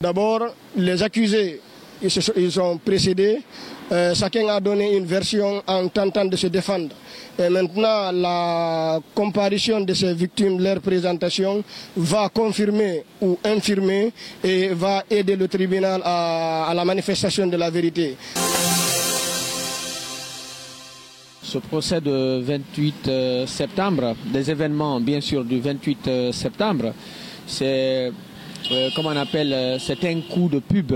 D'abord, les accusés, ils ont précédé. Chacun a donné une version en tentant de se défendre. Et maintenant, la comparution de ces victimes, leur présentation, va confirmer ou infirmer et va aider le tribunal à la manifestation de la vérité. Ce procès de 28 septembre, des événements bien sûr du 28 septembre, c'est comme on appelle, c'est un coup de pub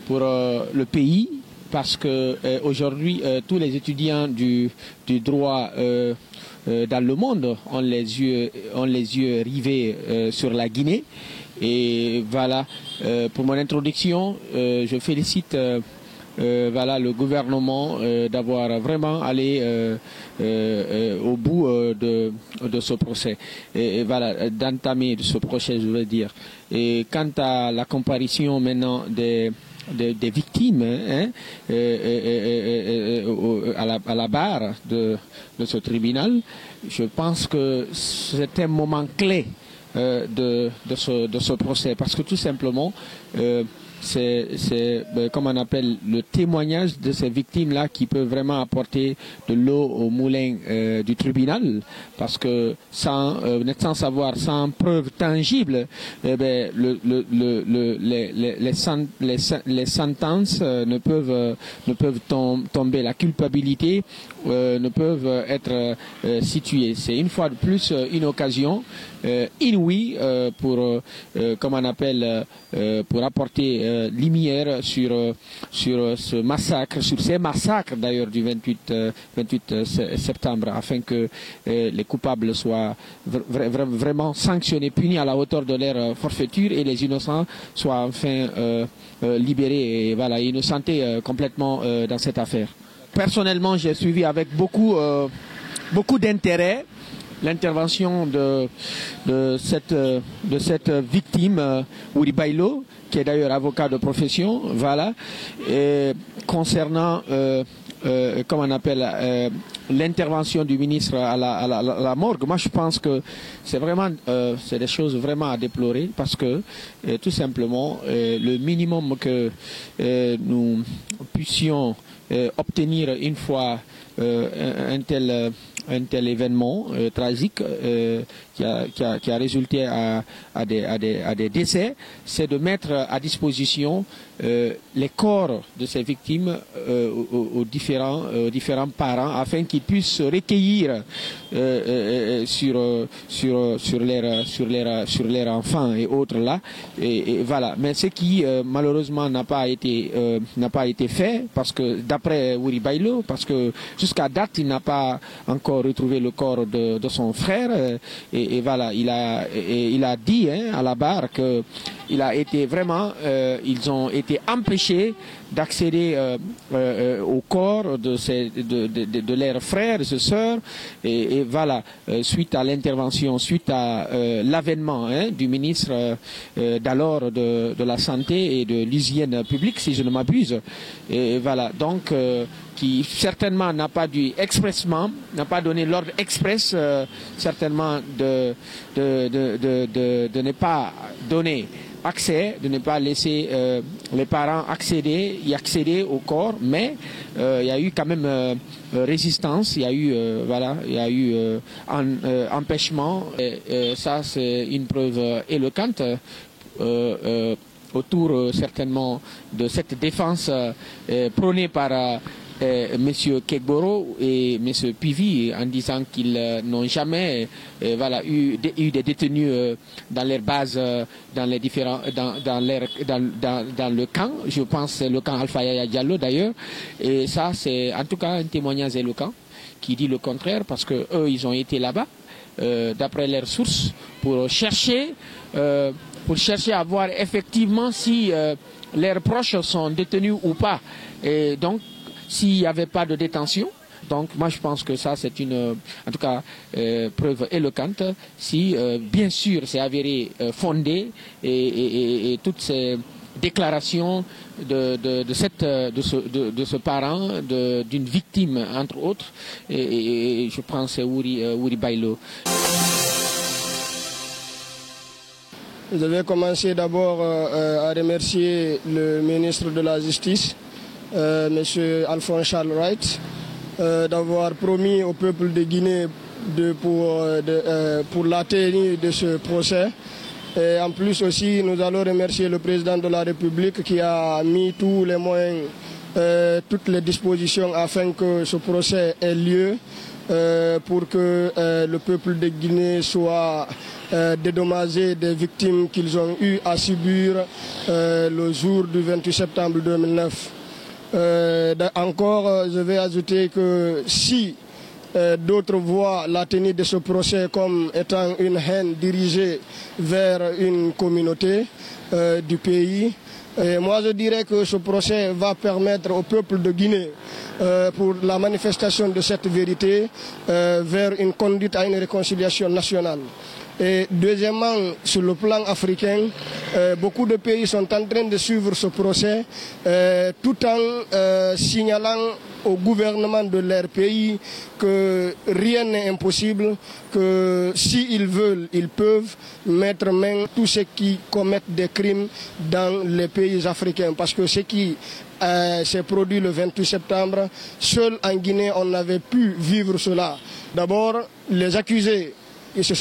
pour le pays parce que aujourd'hui tous les étudiants du droit dans le monde ont les yeux rivés sur la Guinée. Et voilà, pour mon introduction, je félicite voilà, le gouvernement d'avoir vraiment allé au bout de ce procès et voilà, d'entamer ce procès, je veux dire. Et quant à la comparution maintenant des victimes hein, à la barre de ce tribunal, je pense que c'est un moment clé de ce procès parce que tout simplement c'est comme on appelle le témoignage de ces victimes-là qui peut vraiment apporter de l'eau au moulin du tribunal parce que sans savoir, sans preuve tangible, les sentences ne peuvent tomber, la culpabilité ne peuvent être situées. C'est une fois de plus une occasion inouïe pour comme on appelle pour apporter lumière sur ce massacre, sur ces massacres d'ailleurs du 28 septembre, afin que les coupables soient vraiment sanctionnés, punis à la hauteur de leur forfaiture et les innocents soient enfin libérés et voilà, innocentés complètement dans cette affaire. Personnellement, j'ai suivi avec beaucoup d'intérêt l'intervention de cette victime, Wuri Bailo, qui est d'ailleurs avocat de profession, voilà, et concernant comment on appelle l'intervention du ministre à la morgue. Moi, je pense que c'est vraiment c'est des choses vraiment à déplorer parce que tout simplement le minimum que nous puissions obtenir une fois un tel événement tragique qui a résulté à des décès, c'est de mettre à disposition les corps de ces victimes aux différents parents afin qu'ils puissent se recueillir sur leurs enfants et autres là et voilà. Mais ce qui malheureusement n'a pas été fait parce que d'après Wuri Bailo, parce que jusqu'à date il n'a pas encore retrouvé le corps de son frère et voilà, il a dit à la barre que il a été vraiment ils ont été empêchés d'accéder au corps de leurs frères et sœurs et voilà, suite à l'intervention, suite à l'avènement du ministre d'alors de la santé et de l'hygiène publique, si je ne m'abuse, et voilà, donc qui certainement n'a pas donné l'ordre express certainement de ne pas donner accès, de ne pas laisser les parents y accéder au corps, mais il y a eu quand même résistance, il y a eu empêchement, et ça c'est une preuve éloquente autour certainement de cette défense prônée par Monsieur Kegboro et Monsieur Pivi en disant qu'ils n'ont jamais eu des détenus dans leurs bases, dans les différents, dans le camp. Je pense que c'est le camp Alpha Yaya Diallo d'ailleurs. Et ça, c'est en tout cas un témoignage éloquent qui dit le contraire parce que eux, ils ont été là-bas d'après leurs sources pour chercher à voir effectivement si leurs proches sont détenus ou pas. Et donc s'il n'y avait pas de détention. Donc moi je pense que ça c'est une, en tout cas, preuve éloquente. Si bien sûr c'est avéré fondé et toutes ces déclarations de ce parent, d'une victime entre autres, et je pense c'est Wuri Bailo. Je vais commencer d'abord à remercier le ministre de la Justice, M. Alphonse Charles Wright, d'avoir promis au peuple de Guinée pour la tenue de ce procès. Et en plus aussi, nous allons remercier le président de la République qui a mis tous les moyens, toutes les dispositions afin que ce procès ait lieu, pour que le peuple de Guinée soit dédommagé des victimes qu'ils ont eu à subir le jour du 28 septembre 2009. Encore, je vais ajouter que si d'autres voient la tenue de ce procès comme étant une haine dirigée vers une communauté du pays, et moi je dirais que ce procès va permettre au peuple de Guinée, pour la manifestation de cette vérité, vers une conduite à une réconciliation nationale. Et deuxièmement, sur le plan africain, beaucoup de pays sont en train de suivre ce procès, tout en signalant au gouvernement de leur pays que rien n'est impossible, que s'ils veulent, ils peuvent mettre main à tous ceux qui commettent des crimes dans les pays africains. Parce que ce qui s'est produit le 28 septembre, seul en Guinée, on n'avait pu vivre cela. D'abord, les accusés,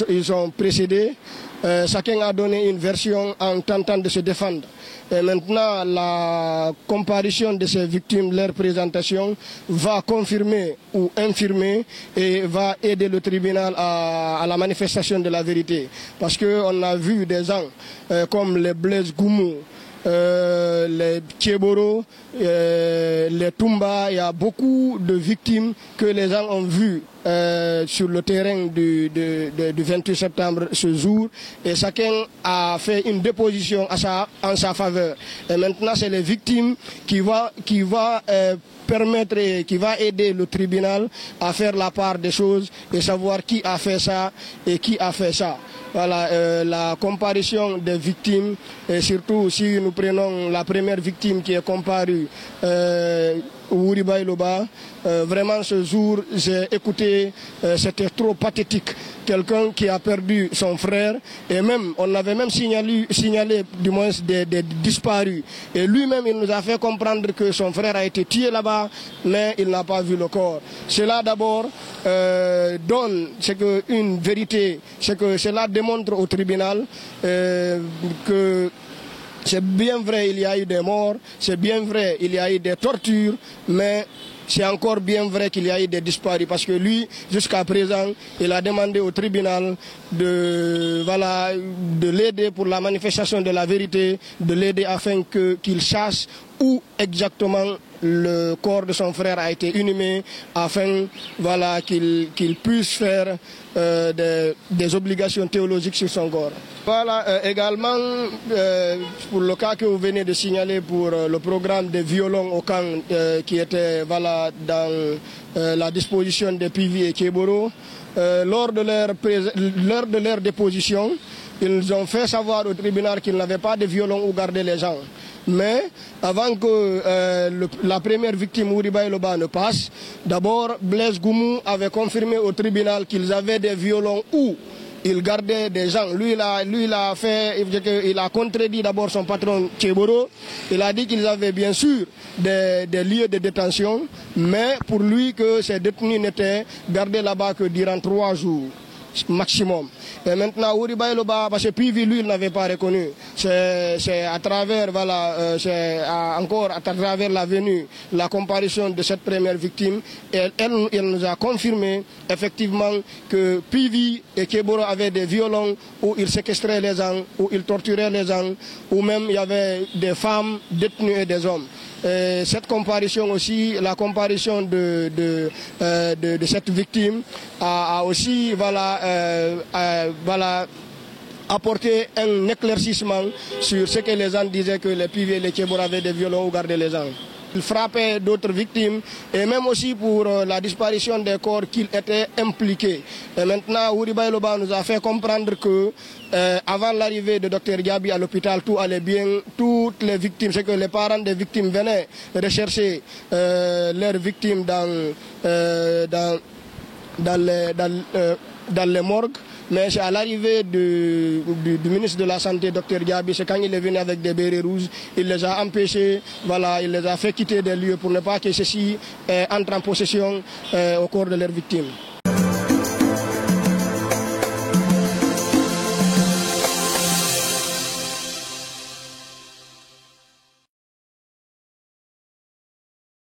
ils ont précédé, chacun a donné une version en tentant de se défendre. Et maintenant, la comparution de ces victimes, leur présentation, va confirmer ou infirmer et va aider le tribunal à la manifestation de la vérité. Parce qu'on a vu des gens comme les Blaise Goumou, les Tchéboro, les Toumba, il y a beaucoup de victimes que les gens ont vues sur le terrain du 28 septembre ce jour, et chacun a fait une déposition en sa faveur. Et maintenant, c'est les victimes qui va permettre et qui va aider le tribunal à faire la part des choses et savoir qui a fait ça et qui a fait ça. Voilà, la comparution des victimes, et surtout si nous prenons la première victime qui est comparue, Wuri Bailoba, vraiment ce jour, j'ai écouté, c'était trop pathétique. Quelqu'un qui a perdu son frère, et même, on avait même signalé du moins des disparus. Et lui-même, il nous a fait comprendre que son frère a été tué là-bas, mais il n'a pas vu le corps. Cela d'abord donne, c'est que une vérité, c'est que cela démontre au tribunal que c'est bien vrai, il y a eu des morts, c'est bien vrai, il y a eu des tortures, mais c'est encore bien vrai qu'il y a eu des disparus, parce que lui, jusqu'à présent, il a demandé au tribunal de l'aider pour la manifestation de la vérité, de l'aider afin qu'il sache où exactement le corps de son frère a été inhumé, afin qu'il puisse faire des obligations théologiques sur son corps. Voilà, également, pour le cas que vous venez de signaler pour le programme de violons au camp qui était dans la disposition de Pivi et Kéboro, lors de leur déposition, ils ont fait savoir au tribunal qu'ils n'avaient pas de violon où garder les gens. Mais avant que la première victime, Wuri Bailoba, ne passe, d'abord Blaise Goumou avait confirmé au tribunal qu'ils avaient des violons où il gardait des gens. Lui, il a contredit d'abord son patron Tchéboro. Il a dit qu'ils avaient bien sûr des lieux de détention, mais pour lui que ces détenus n'étaient gardés là-bas que durant 3 jours maximum. Et maintenant, Wuri Bailoba, parce que Pivi, lui, il n'avait pas reconnu. C'est à travers, encore à travers la venue, la comparution de cette première victime, elle nous a confirmé effectivement que Pivi et Kéboro avaient des violons où ils séquestraient les gens, où ils torturaient les gens, où même il y avait des femmes détenues et des hommes. Et cette comparution aussi, la comparution de cette victime a aussi apporté un éclaircissement sur ce que les gens disaient que les Pivi et les Tchéboro avaient des violons où garder les gens. Il frappait d'autres victimes, et même aussi pour la disparition des corps qu'il était impliqué. Et maintenant, Wuri Bailoba nous a fait comprendre que avant l'arrivée de Dr Diaby à l'hôpital, tout allait bien. Toutes les victimes, c'est que les parents des victimes venaient rechercher leurs victimes dans les morgues. Mais c'est à l'arrivée du ministre de la Santé, Dr Diaby, c'est quand il est venu avec des bérets rouges, il les a empêchés, voilà, il les a fait quitter des lieux pour ne pas que ceux-ci entrent en possession au corps de leurs victimes.